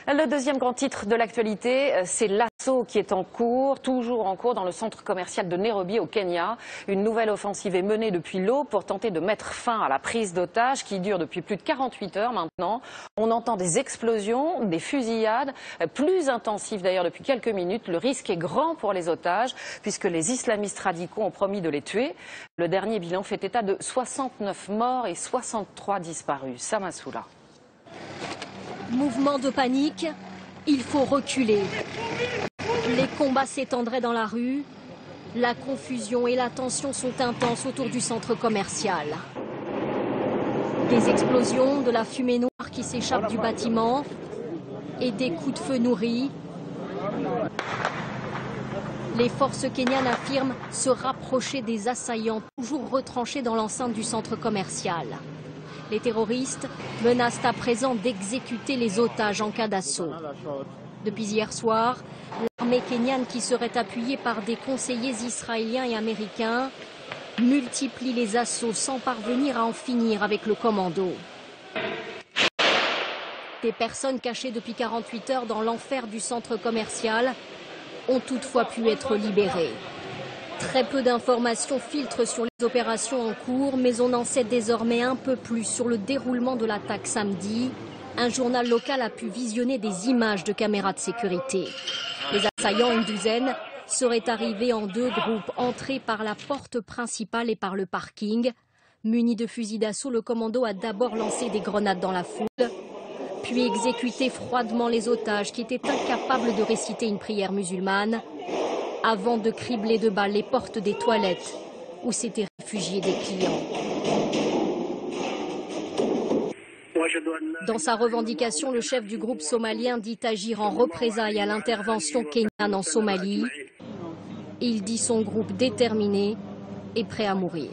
Le deuxième grand titre de l'actualité, c'est l'assaut qui est en cours, toujours en cours dans le centre commercial de Nairobi au Kenya. Une nouvelle offensive est menée depuis l'aube pour tenter de mettre fin à la prise d'otages qui dure depuis plus de 48 heures maintenant. On entend des explosions, des fusillades, plus intensives d'ailleurs depuis quelques minutes. Le risque est grand pour les otages puisque les islamistes radicaux ont promis de les tuer. Le dernier bilan fait état de 69 morts et 63 disparus. Samassoula. Mouvement de panique, il faut reculer. Les combats s'étendraient dans la rue. La confusion et la tension sont intenses autour du centre commercial. Des explosions, de la fumée noire qui s'échappe du bâtiment et des coups de feu nourris. Les forces kenyanes affirment se rapprocher des assaillants, toujours retranchés dans l'enceinte du centre commercial. Les terroristes menacent à présent d'exécuter les otages en cas d'assaut. Depuis hier soir, l'armée kenyane, qui serait appuyée par des conseillers israéliens et américains, multiplie les assauts sans parvenir à en finir avec le commando. Des personnes cachées depuis 48 heures dans l'enfer du centre commercial ont toutefois pu être libérées. Très peu d'informations filtrent sur les opérations en cours, mais on en sait désormais un peu plus sur le déroulement de l'attaque samedi. Un journal local a pu visionner des images de caméras de sécurité. Les assaillants, une douzaine, seraient arrivés en deux groupes, entrés par la porte principale et par le parking. Muni de fusils d'assaut, le commando a d'abord lancé des grenades dans la foule, puis exécuté froidement les otages qui étaient incapables de réciter une prière musulmane, avant de cribler de balles les portes des toilettes où s'étaient réfugiés des clients. Dans sa revendication, le chef du groupe somalien dit agir en représailles à l'intervention kenyane en Somalie. Il dit son groupe déterminé et prêt à mourir.